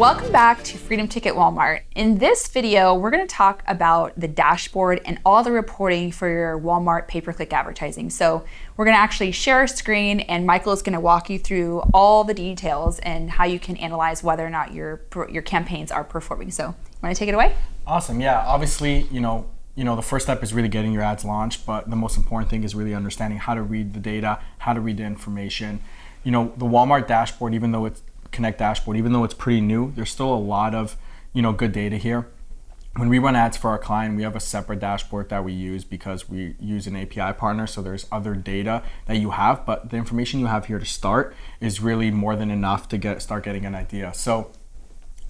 Welcome back to Freedom Ticket Walmart. In this video, we're going to talk about the dashboard and all the reporting for your Walmart pay-per-click advertising. So we're going to actually share a screen and Michael is going to walk you through all the details and how you can analyze whether or not your campaigns are performing. So you want to take it away? Awesome. Yeah, obviously, the first step is really getting your ads launched, but the most important thing is really understanding how to read the data, how to read the information. The Walmart dashboard, even though it's Connect dashboard, even though it's pretty new, there's still a lot of good data here. When we run ads for our client, we have a separate dashboard that we use because we use an API partner, so there's other data that you have, but the information you have here to start is really more than enough to start getting an idea. So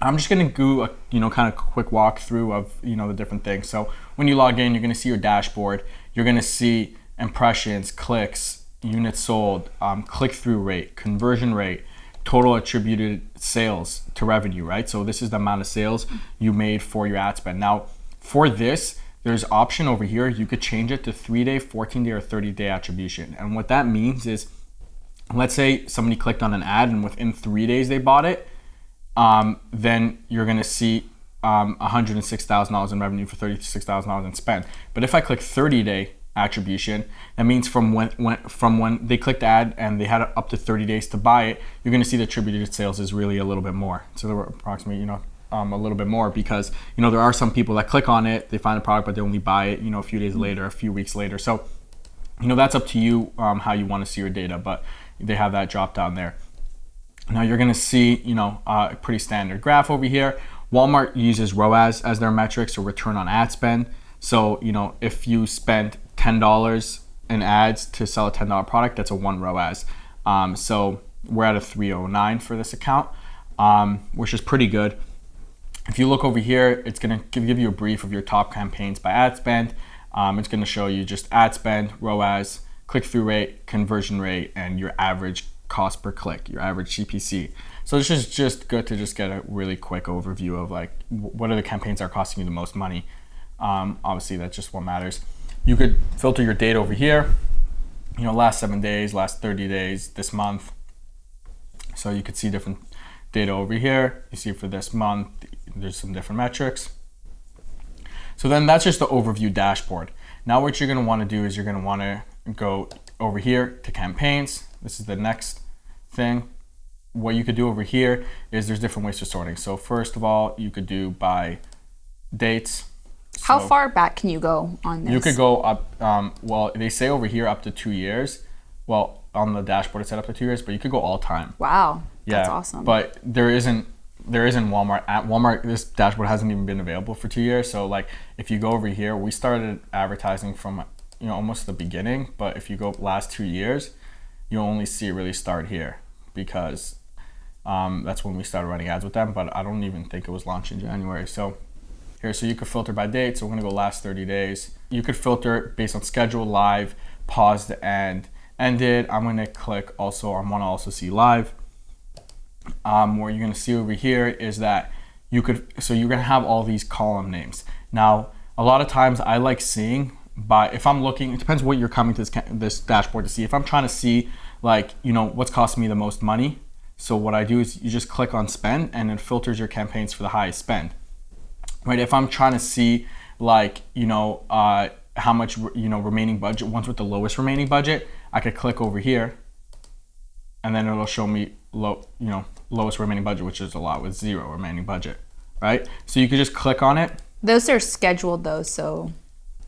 I'm just going to do a kind of quick walkthrough of the different things. So when you log in, you're going to see your dashboard. You're going to see impressions, clicks, units sold, click-through rate, conversion rate, total attributed sales to revenue, right? So this is the amount of sales you made for your ad spend. Now, for this, there's option over here. You could change it to 3-day, 14-day, or 30-day attribution. And what that means is, let's say somebody clicked on an ad and within 3 days they bought it, then you're gonna see $106,000 in revenue for $36,000 in spend. But if I click 30-day attribution, that means from when they clicked the ad and they had up to 30 days to buy it, you're going to see the attributed sales is really a little bit more. So there were approximately a little bit more because there are some people that click on it, they find the product, but they only buy it a few days later, a few weeks later. So that's up to you how you want to see your data, but they have that drop down there. Now you're going to see a pretty standard graph over here. Walmart uses ROAS as their metric, so return on ad spend. So if you spend $10 in ads to sell a $10 product, that's a 1 ROAS. So we're at a 309 for this account, which is pretty good. If you look over here, it's going to give you a brief of your top campaigns by ad spend. It's going to show you just ad spend, ROAS, click-through rate, conversion rate, and your average cost per click, your average CPC. So this is just good to just get a really quick overview of what are the campaigns that are costing you the most money. Obviously, that's just what matters. You could filter your data over here, last 7 days, last 30 days, this month. So you could see different data over here. You see for this month, there's some different metrics. So then that's just the overview dashboard. Now what you're going to want to do is you're going to want to go over here to campaigns. This is the next thing. What you could do over here is there's different ways for sorting. So first of all, you could do by dates. How far back can you go on this? You could go up, well, they say over here up to 2 years. Well, on the dashboard it said up to 2 years, but you could go all time. Wow, that's awesome. But there isn't Walmart. At Walmart, this dashboard hasn't even been available for 2 years. So if you go over here, we started advertising from almost the beginning, but if you go last 2 years, you only see it really start here because that's when we started running ads with them, but I don't even think it was launched in January. So you could filter by date. So we're gonna go last 30 days. You could filter based on schedule, live, paused, and ended. I'm gonna click also, I wanna also see live. What you're gonna see over here is that you're gonna have all these column names. Now, a lot of times I like seeing if I'm looking, it depends what you're coming to this dashboard to see. If I'm trying to see what's costing me the most money. So what I do is you just click on spend and it filters your campaigns for the highest spend. Right, if I'm trying to see how much remaining budget, ones with the lowest remaining budget, I could click over here, and then it'll show me lowest remaining budget, which is a lot with 0 remaining budget, right? So you could just click on it. Those are scheduled though, so.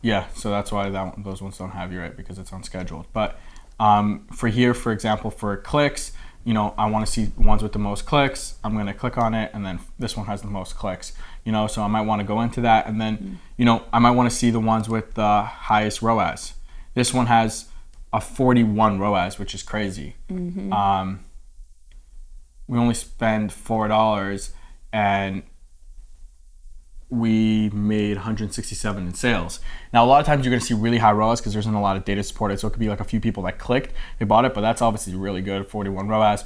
Yeah, so that's why those ones don't have you, right, because it's unscheduled. But for here, for example, for clicks, I want to see ones with the most clicks. I'm going to click on it, and then this one has the most clicks. So I might want to go into that, and then I might want to see the ones with the highest ROAS. This one has a 41 ROAS, which is crazy. Mm-hmm. We only spend $4 and we made 167 in sales. Now, a lot of times you're going to see really high ROAS because there isn't a lot of data supported. So it could be a few people that clicked, they bought it, but that's obviously really good, 41 ROAS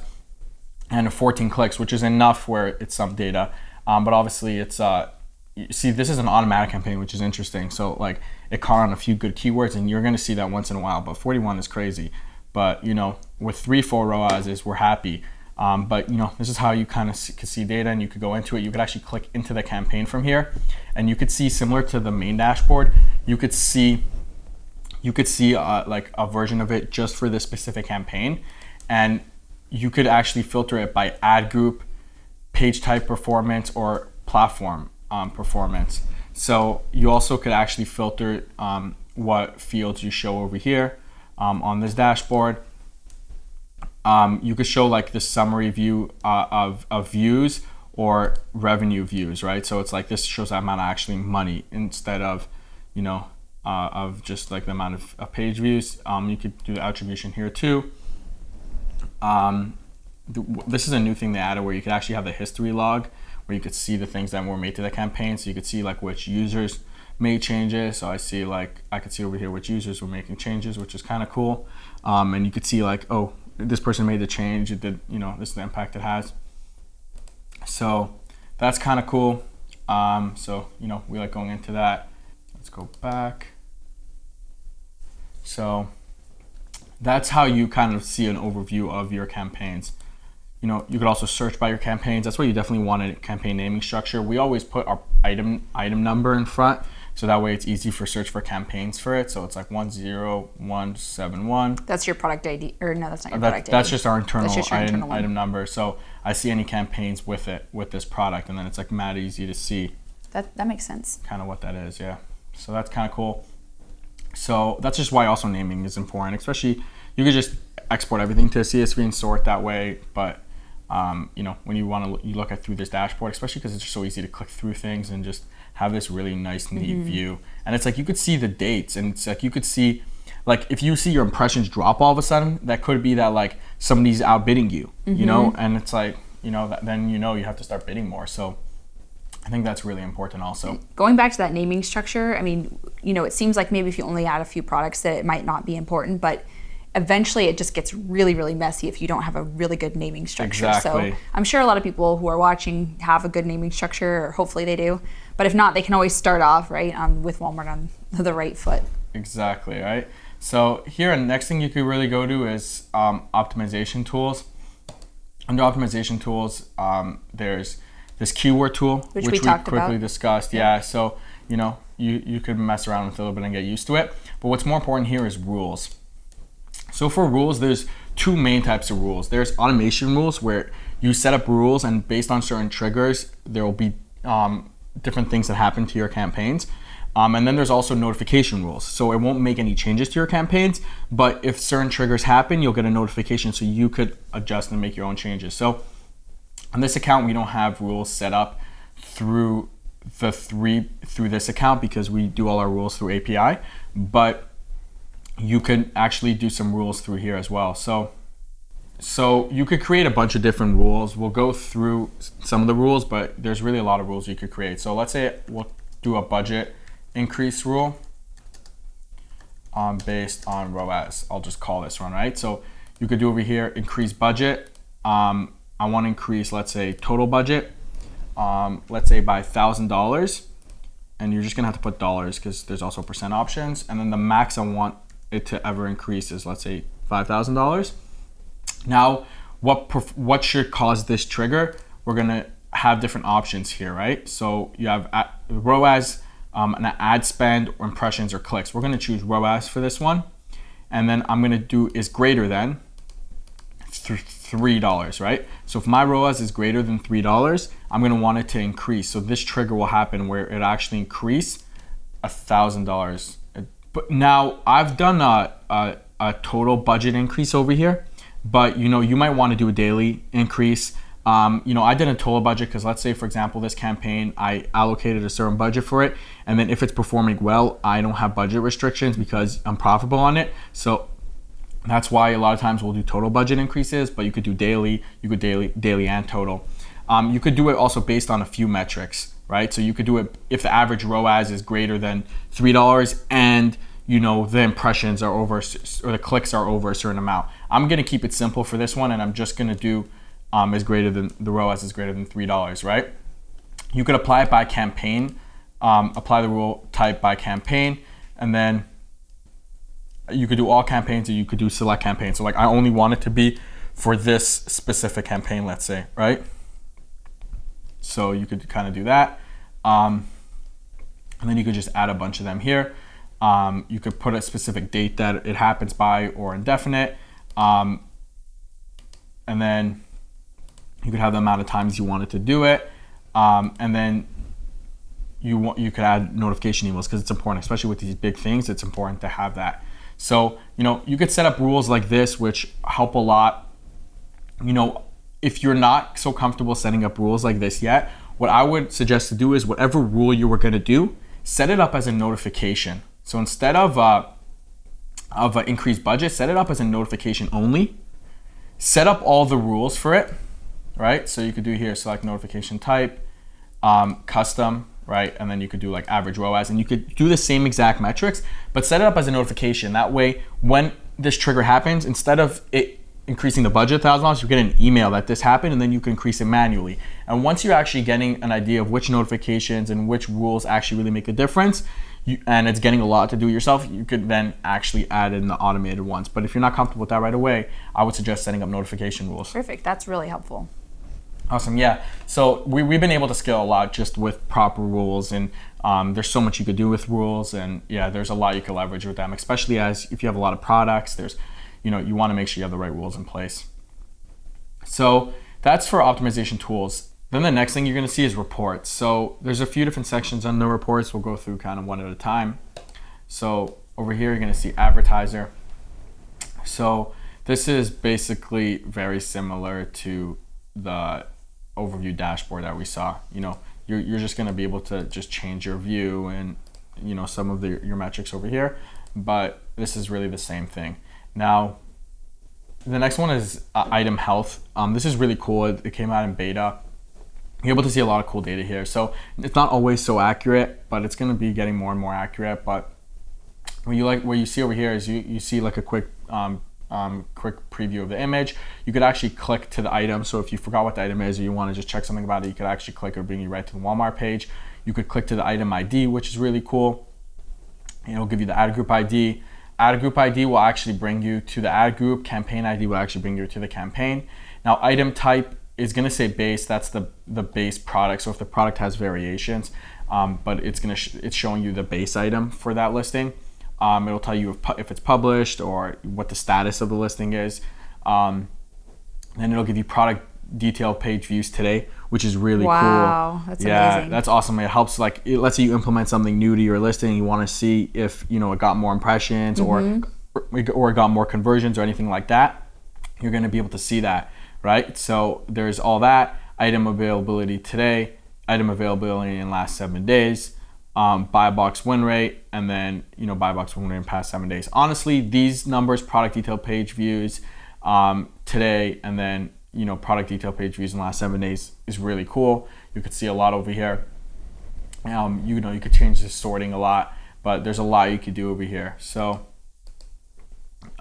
and 14 clicks, which is enough where it's some data. But obviously it's, you see, this is an automatic campaign, which is interesting. So it caught on a few good keywords and you're going to see that once in a while, but 41 is crazy. But with 3-4 ROASs, we're happy. But this is how you kind of could see data, and you could go into it. You could actually click into the campaign from here, and you could see, similar to the main dashboard, you could see like a version of it just for this specific campaign, and you could actually filter it by ad group, page type performance, or platform performance. So you also could actually filter what fields you show over here on this dashboard. You could show like the summary view of views or revenue views, right? So it's like this shows the amount of actually money instead of, of just like the amount of page views. You could do the attribution here too. This is a new thing they added where you could actually have the history log where you could see the things that were made to the campaign. So you could see like which users made changes. So I could see over here which users were making changes, which is kind of cool. And you could see like, oh, this person made the change, it did, this is the impact it has. So that's kind of cool. So we like going into that. Let's go back. So that's how you kind of see an overview of your campaigns. You could also search by your campaigns. That's why you definitely want a campaign naming structure. We always put our item number in front, so that way it's easy for search for campaigns for it. So it's like 10171. That's your product ID, or no, that's not your product ID. That's just our internal internal item number. So I see any campaigns with this product, and then it's like mad easy to see. That makes sense. Kind of what that is, yeah. So that's kind of cool. So that's just why also naming is important, especially you could just export everything to a CSV and store it that way. But when you want to look at through this dashboard, especially because it's just so easy to click through things and just have this really nice, neat view. And it's like you could see the dates, and it's like you could see, like if you see your impressions drop all of a sudden, that could be that like somebody's outbidding you, and it's like, then you have to start bidding more. So I think that's really important also. Going back to that naming structure, I mean, it seems like maybe if you only add a few products that it might not be important, but eventually it just gets really, really messy if you don't have a really good naming structure. Exactly. So I'm sure a lot of people who are watching have a good naming structure, or hopefully they do. But if not, they can always start off, right, with Walmart on the right foot. Exactly, right? So here, the next thing you could really go to is optimization tools. Under optimization tools, there's this keyword tool, which we quickly discussed. Yeah, so you could mess around with it a little bit and get used to it. But what's more important here is rules. So for rules, there's two main types of rules. There's automation rules where you set up rules, and based on certain triggers, there will be different things that happen to your campaigns. And then there's also notification rules. So it won't make any changes to your campaigns, but if certain triggers happen, you'll get a notification so you could adjust and make your own changes. So on this account, we don't have rules set up through this account because we do all our rules through API, but you can actually do some rules through here as well. So you could create a bunch of different rules. We'll go through some of the rules, but there's really a lot of rules you could create. So let's say we'll do a budget increase rule based on ROAS. I'll just call this one, right? So you could do over here, increase budget. I want to increase, let's say, total budget, let's say by $1,000. And you're just gonna have to put dollars because there's also percent options. And then the max I want it to ever increase is, let's say, $5,000. Now, what should cause this trigger? We're gonna have different options here, right? So you have ROAS, an ad spend, or impressions, or clicks. We're gonna choose ROAS for this one. And then I'm gonna do is greater than $3, right? So if my ROAS is greater than $3, I'm gonna want it to increase. So this trigger will happen where it actually increase $1,000. But now I've done a total budget increase over here, but you might want to do a daily increase. I did a total budget because, let's say, for example, this campaign, I allocated a certain budget for it, and then if it's performing well, I don't have budget restrictions because I'm profitable on it. So that's why a lot of times we'll do total budget increases, but you could do daily, daily and total. You could do it also based on a few metrics, right? So you could do it if the average ROAS is greater than $3 and the impressions are over, or the clicks are over a certain amount. I'm gonna keep it simple for this one, and I'm just gonna do the ROAS is greater than $3, right? You could apply it by campaign, apply the rule type by campaign, and then you could do all campaigns, or you could do select campaigns. So like I only want it to be for this specific campaign, let's say, right? So you could kind of do that. And then you could just add a bunch of them here. You could put a specific date that it happens by or indefinite. And then you could have the amount of times you wanted to do it. And then you could add notification emails because it's important, especially with these big things, it's important to have that. So, you could set up rules like this, which help a lot. If you're not so comfortable setting up rules like this yet, what I would suggest to do is whatever rule you were going to do, set it up as a notification. So instead of an increased budget, set it up as a notification only. Set up all the rules for it, right? So you could do here, select notification type, custom, right? And then you could do like average ROAS, and you could do the same exact metrics, but set it up as a notification. That way, when this trigger happens, instead of it increasing the budget $1,000, you get an email that this happened, and then you can increase it manually. And once you're actually getting an idea of which notifications and which rules actually really make a difference, and it's getting a lot to do yourself, you could then actually add in the automated ones. But if you're not comfortable with that right away, I would suggest setting up notification rules. Perfect. That's really helpful. Awesome. Yeah. So we've been able to scale a lot just with proper rules, and there's so much you could do with rules, and yeah, there's a lot you can leverage with them, especially as if you have a lot of products, there's, you want to make sure you have the right rules in place. So that's for optimization tools. Then the next thing you're going to see is reports. So there's a few different sections on the reports. We'll go through kind of one at a time. So over here, you're going to see advertiser. So this is basically very similar to the overview dashboard that we saw. You're just going to be able to just change your view and some of your metrics over here, but this is really the same thing. Now the next one is item health. This is really cool. It came out in beta. You're able to see a lot of cool data here. So it's not always so accurate, but it's going to be getting more and more accurate. But what you see over here is you see like a quick preview of the image. You could actually click to the item. So if you forgot what the item is or you want to just check something about it, you could actually click, or bring you right to the Walmart page. You could click to the item ID, which is really cool. And it'll give you the ad group ID. Ad group ID will actually bring you to the ad group. Campaign ID will actually bring you to the campaign. Now item type is going to say base. That's the base product. So if the product has variations, but it's showing you the base item for that listing. It'll tell you if it's published or what the status of the listing is. Then it'll give you product detail page views today, which is really cool. Wow, that's amazing. That's awesome. It helps, like, let's say you implement something new to your listing, you want to see if it got more impressions or it got more conversions or anything like that. You're going to be able to see that, right? So there's all that. Item availability today, item availability in last 7 days, buy box win rate, and then buy box win rate in past 7 days. Honestly, these numbers, product detail page views today, and then product detail page views in the last 7 days is really cool. You could see a lot over here. You could change the sorting a lot, but there's a lot you could do over here. So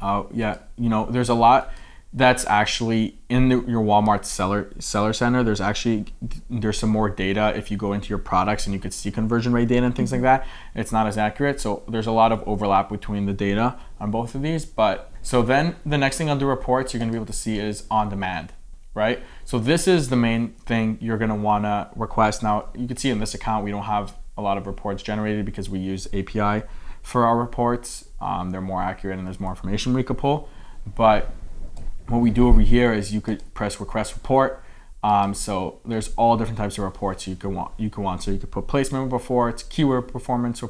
there's a lot that's actually in your Walmart seller center. There's some more data if you go into your products, and you could see conversion rate data and things like that. It's not as accurate, so there's a lot of overlap between the data on both of these. But so then the next thing under reports you're going to be able to see is on demand, right? So this is the main thing you're going to want to request. Now you can see in this account we don't have a lot of reports generated because we use API for our reports. They're more accurate and there's more information we could pull. But what we do over here is you could press request report. So there's all different types of reports you can want. So you could put placement reports, keyword performance,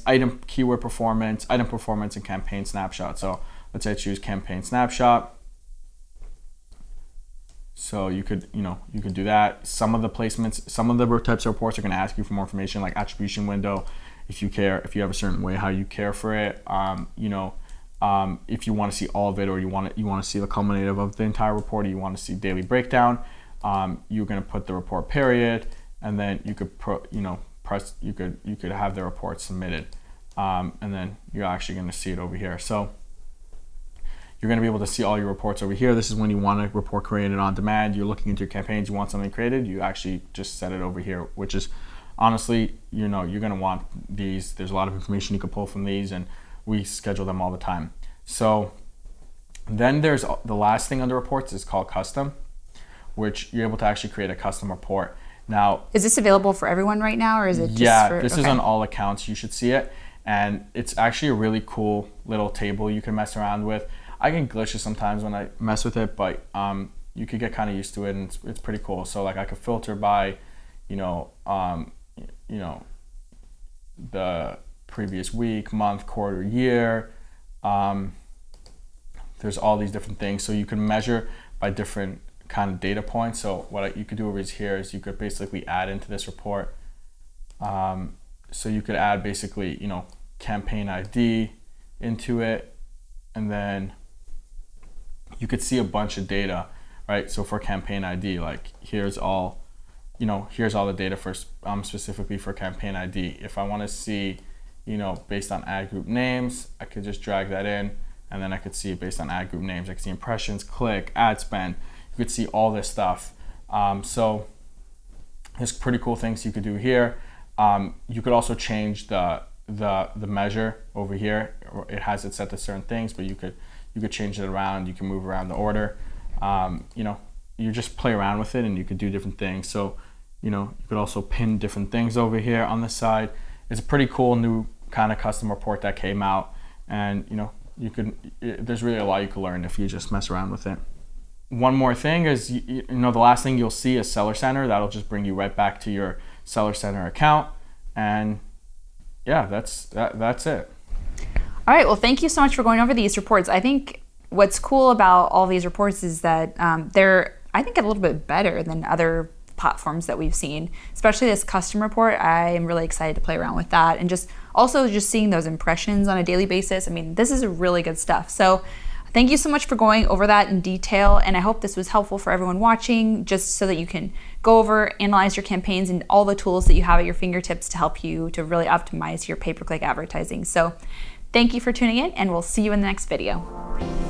item keyword performance, item performance, and campaign snapshot. So let's say I choose campaign snapshot. So you could do that. Some of the placements, some of the types of reports are going to ask you for more information, like attribution window, if you have a certain way how you care for it. If you want to see all of it, or you want to see the culminative of the entire report, or you want to see daily breakdown, you're going to put the report period, and then you could press. You could have the report submitted, and then you're actually going to see it over here. So you're going to be able to see all your reports over here. This is when you want a report created on demand. You're looking into your campaigns, you want something created, you actually just set it over here, which is honestly, you're going to want these. There's a lot of information you can pull from these, and we schedule them all the time. So Then there's the last thing under reports is called custom, which you're able to actually create a custom report. Now, is this available for everyone right now, or is it just this is on all accounts. You should see it, and it's actually a really cool little table you can mess around with. I get glitches sometimes when I mess with it, but you could get kind of used to it, and it's pretty cool. So like I could filter by, the previous week, month, quarter, year. There's all these different things, so you can measure by different kind of data points. So what you could do over here is you could basically add into this report. So you could add basically, campaign ID into it, and then you could see a bunch of data, right? So for campaign ID, like here's all the data for specifically for campaign ID. If I want to see, based on ad group names, I could just drag that in, and then I could see based on ad group names. I could see impressions, click, ad spend. You could see all this stuff. So there's pretty cool things you could do here. You could also change the measure over here. It has it set to certain things, but you could change it around. You can move around the order. You just play around with it, and you could do different things. So you could also pin different things over here on the side. It's a pretty cool new kind of custom report that came out, and there's really a lot you can learn if you just mess around with it. One more thing is, the last thing you'll see is Seller Center. That'll just bring you right back to your Seller Center account. And yeah, that's it. All right, well, thank you so much for going over these reports. I think what's cool about all these reports is that they're, I think, a little bit better than other platforms that we've seen, especially this custom report. I am really excited to play around with that, and just seeing those impressions on a daily basis. I mean, this is really good stuff. So thank you so much for going over that in detail, and I hope this was helpful for everyone watching, just so that you can go over, analyze your campaigns, and all the tools that you have at your fingertips to help you to really optimize your pay-per-click advertising. So thank you for tuning in, and we'll see you in the next video.